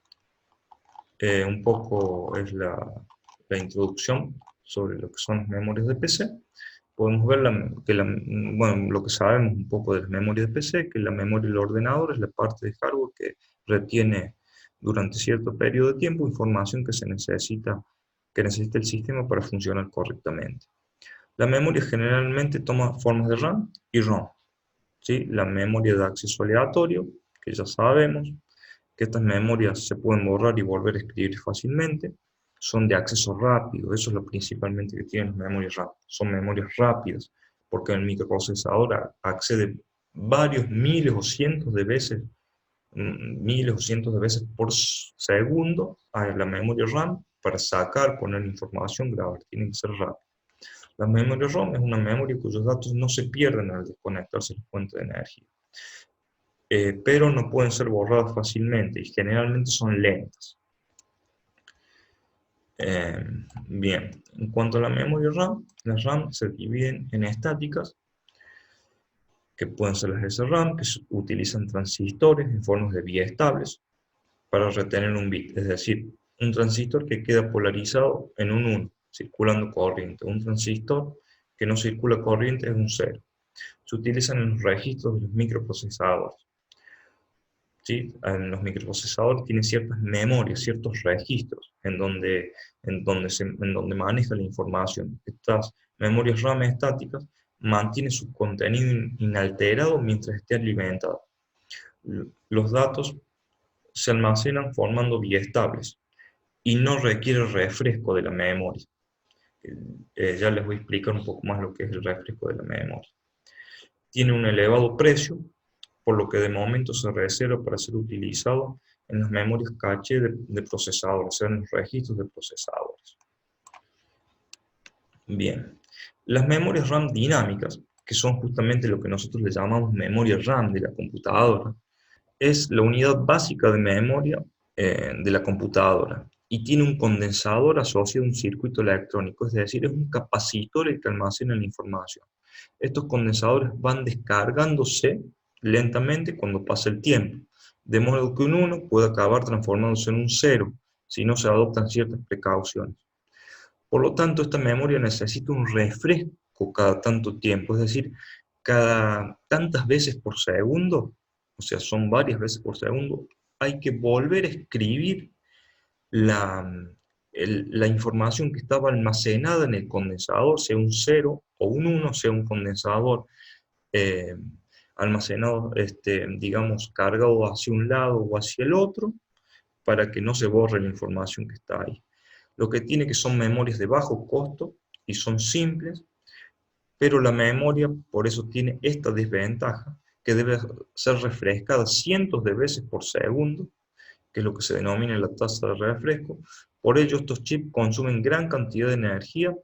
un poco es la introducción sobre lo que son las memorias de PC. Podemos ver bueno, lo que sabemos un poco de las memorias de PC, que la memoria del ordenador es la parte de hardware que retiene durante cierto periodo de tiempo información que necesita el sistema para funcionar correctamente. La memoria generalmente toma formas de RAM y ROM, ¿sí? La memoria de acceso aleatorio, que ya sabemos que estas memorias se pueden borrar y volver a escribir fácilmente, son de acceso rápido. Eso es lo principalmente que tienen las memorias RAM. Son memorias rápidas, porque el microprocesador accede varios miles o cientos de veces, por segundo a la memoria RAM para sacar, poner información, grabar. Tiene que ser rápido. La memoria ROM es una memoria cuyos datos no se pierden al desconectarse la fuente de energía, pero no pueden ser borradas fácilmente y generalmente son lentas. Bien, en cuanto a la memoria RAM, las RAM se dividen en estáticas, que pueden ser las SRAM, que utilizan transistores en formas de biestables para retener un bit, es decir, un transistor que queda polarizado en un 1, circulando corriente. Un transistor que no circula corriente es un 0. Se utilizan en los registros de los microprocesadores. ¿Sí? En los microprocesadores tienen ciertas memorias, ciertos registros en donde maneja la información. Estas memorias RAM estáticas mantienen su contenido inalterado mientras esté alimentado. Los datos se almacenan formando biestables y no requiere refresco de la memoria. Ya les voy a explicar un poco más lo que es el refresco de la memoria. Tiene un elevado precio, por lo que de momento se reserva para ser utilizado en las memorias caché de procesadores, o sea, en los registros de procesadores. Bien, las memorias RAM dinámicas, que son justamente lo que nosotros le llamamos memoria RAM de la computadora, es la unidad básica de memoria de la computadora y tiene un condensador asociado a un circuito electrónico, es decir, es un capacitor el que almacena la información. Estos condensadores van descargándose lentamente cuando pasa el tiempo, de modo que un 1 puede acabar transformándose en un 0 si no se adoptan ciertas precauciones. Por lo tanto, esta memoria necesita un refresco cada tanto tiempo, es decir, cada tantas veces por segundo, o sea, son varias veces por segundo, hay que volver a escribir la información que estaba almacenada en el condensador, sea un 0 o un 1, sea un condensador eh, almacenado, digamos, cargado hacia un lado o hacia el otro, para que no se borre la información que está ahí. Lo que tiene que son memorias de bajo costo y son simples, pero la memoria por eso tiene esta desventaja, que debe ser refrescada cientos de veces por segundo, que es lo que se denomina la tasa de refresco. Por ello, estos chips consumen gran cantidad de energía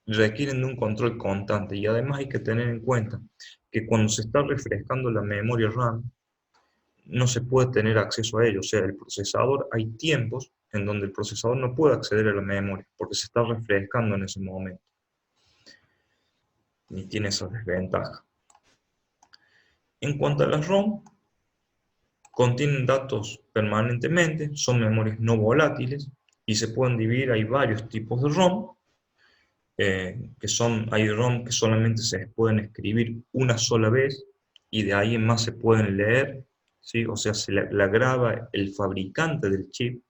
y requieren de un control constante. Y además hay que tener en cuenta que cuando se está refrescando la memoria RAM, no se puede tener acceso a ello. O sea, el procesador, hay tiempos en donde el procesador no puede acceder a la memoria, porque se está refrescando en ese momento. Y tiene esa desventaja. En cuanto a las ROM, contienen datos permanentemente, son memorias no volátiles, y se pueden dividir, hay varios tipos de ROM, hay ROM que solamente se pueden escribir una sola vez, y de ahí en más se pueden leer, ¿sí? O sea, se la graba el fabricante del chip,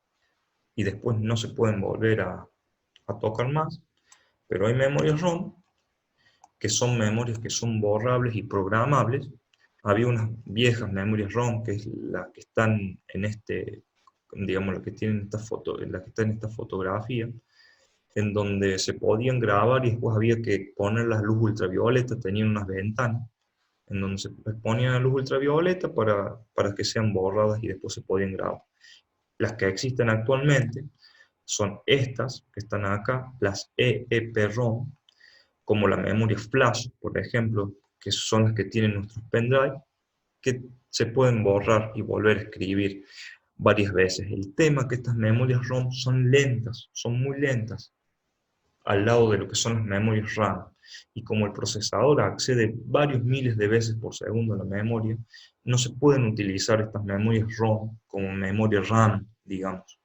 y después no se pueden volver a tocar más. Pero hay memorias ROM, que son memorias que son borrables y programables. Había unas viejas memorias ROM, que es las que están en digamos, las que tienen la que está en esta fotografía, en donde se podían grabar y después había que poner la luz ultravioleta, tenían unas ventanas, en donde se ponía la luz ultravioleta para que sean borradas y después se podían grabar. Las que existen actualmente son estas, que están acá, las EEPROM, como la memoria flash, por ejemplo, que son las que tienen nuestros pendrive, que se pueden borrar y volver a escribir varias veces. El tema es que estas memorias ROM son lentas, son muy lentas, al lado de lo que son las memorias RAM. Y como el procesador accede varios miles de veces por segundo a la memoria, no se pueden utilizar estas memorias ROM como memoria RAM, digamos,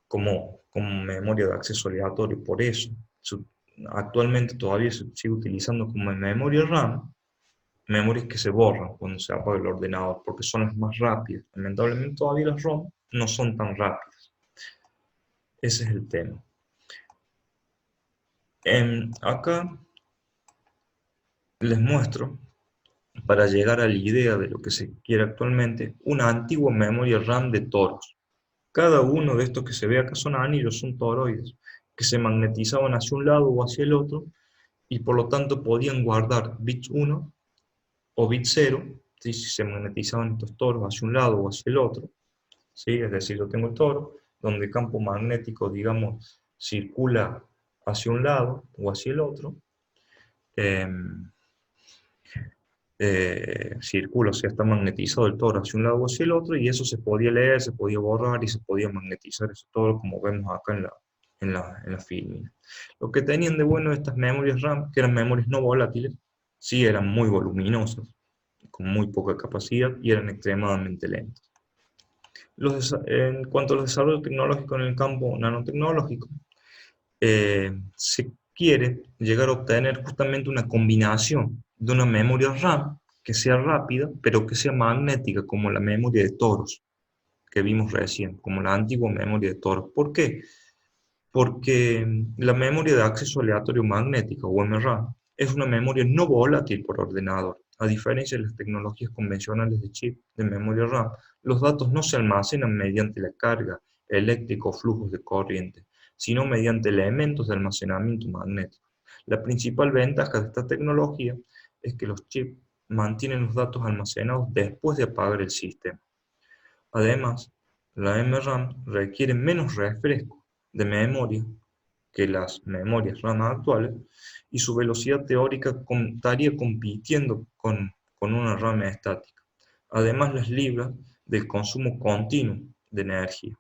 como memoria de acceso aleatorio. Por eso, actualmente todavía se sigue utilizando como memoria RAM, memorias que se borran cuando se apaga el ordenador, porque son las más rápidas. Lamentablemente todavía las ROM no son tan rápidas. Ese es el tema. Acá les muestro, para llegar a la idea de lo que se quiere actualmente, una antigua memoria RAM de toros. Cada uno de estos que se ve acá son anillos, son toroides, que se magnetizaban hacia un lado o hacia el otro, y por lo tanto podían guardar bits 1 o bit 0, ¿sí? Si se magnetizaban estos toros hacia un lado o hacia el otro. ¿Sí? Es decir, yo tengo el toro, donde el campo magnético, digamos, circula hacia un lado o hacia el otro, eh, circula, o sea, está magnetizado el toro hacia un lado o hacia el otro, y eso se podía leer, se podía borrar y se podía magnetizar eso todo, como vemos acá en la filmina. Lo que tenían de bueno estas memorias RAM, que eran memorias no volátiles, sí eran muy voluminosas, con muy poca capacidad y eran extremadamente lentas. En cuanto a los desarrollos tecnológicos en el campo nanotecnológico, se quiere llegar a obtener justamente una combinación de una memoria RAM que sea rápida, pero que sea magnética, como la memoria de toros que vimos recién, como la antigua memoria de toros. ¿Por qué? Porque la memoria de acceso aleatorio magnética, o MRAM, es una memoria no volátil por ordenador. A diferencia de las tecnologías convencionales de chip de memoria RAM, los datos no se almacenan mediante la carga eléctrica o flujos de corriente, sino mediante elementos de almacenamiento magnético. La principal ventaja de esta tecnología es que los chips mantienen los datos almacenados después de apagar el sistema. Además, la MRAM requiere menos refresco de memoria que las memorias RAM actuales, y su velocidad teórica estaría compitiendo con una RAM estática. Además, las libra del consumo continuo de energía.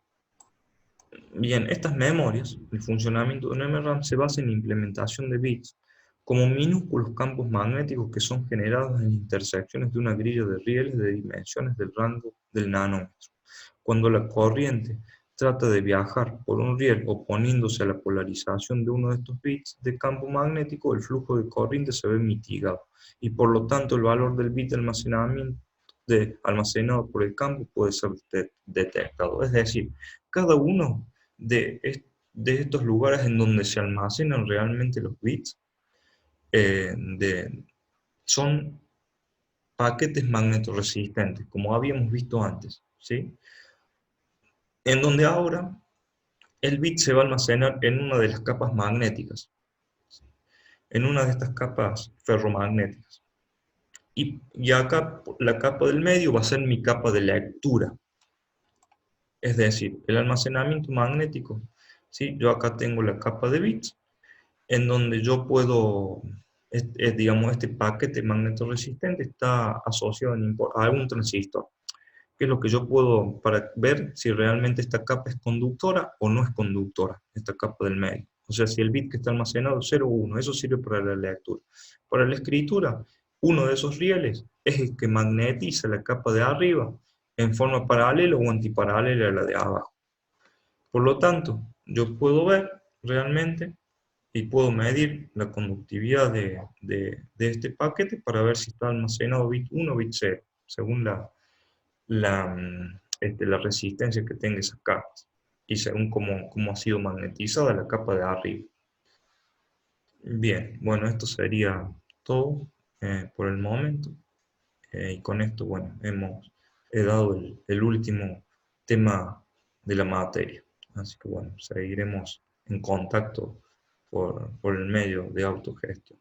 Bien, estas memorias, el funcionamiento de una MRAM se basa en la implementación de bits como minúsculos campos magnéticos que son generados en intersecciones de una grilla de rieles de dimensiones del rango del nanómetro. Cuando la corriente trata de viajar por un riel oponiéndose a la polarización de uno de estos bits de campo magnético, el flujo de corriente se ve mitigado, y por lo tanto el valor del bit de almacenado por el campo puede ser detectado. Es decir, cada uno de estos lugares en donde se almacenan realmente los bits eh, de, son paquetes magnetoresistentes, como habíamos visto antes, ¿sí? En donde ahora el bit se va a almacenar en una de las capas magnéticas, en una de estas capas ferromagnéticas. Y acá la capa del medio va a ser mi capa de lectura. Es decir, el almacenamiento magnético, ¿sí? Yo acá tengo la capa de bits, en donde yo puedo, digamos, este paquete magnetoresistente está asociado a algún transistor, que es lo que yo puedo para ver si realmente esta capa es conductora o no es conductora, esta capa del medio. O sea, si el bit que está almacenado es 0 o 1, eso sirve para la lectura. Para la escritura, uno de esos rieles es el que magnetiza la capa de arriba en forma paralela o antiparalela a la de abajo. Por lo tanto, yo puedo ver realmente y puedo medir la conductividad de este paquete para ver si está almacenado bit 1 o bit 0, según la resistencia que tenga esas capas y según cómo ha sido magnetizada la capa de arriba. Bien, bueno, esto sería todo por el momento. Y con esto, bueno, he dado el último tema de la materia. Así que bueno, seguiremos en contacto por el medio de autogestión.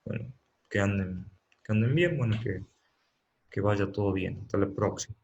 Bueno, que anden bien, bueno, que vaya todo bien. Hasta la próxima.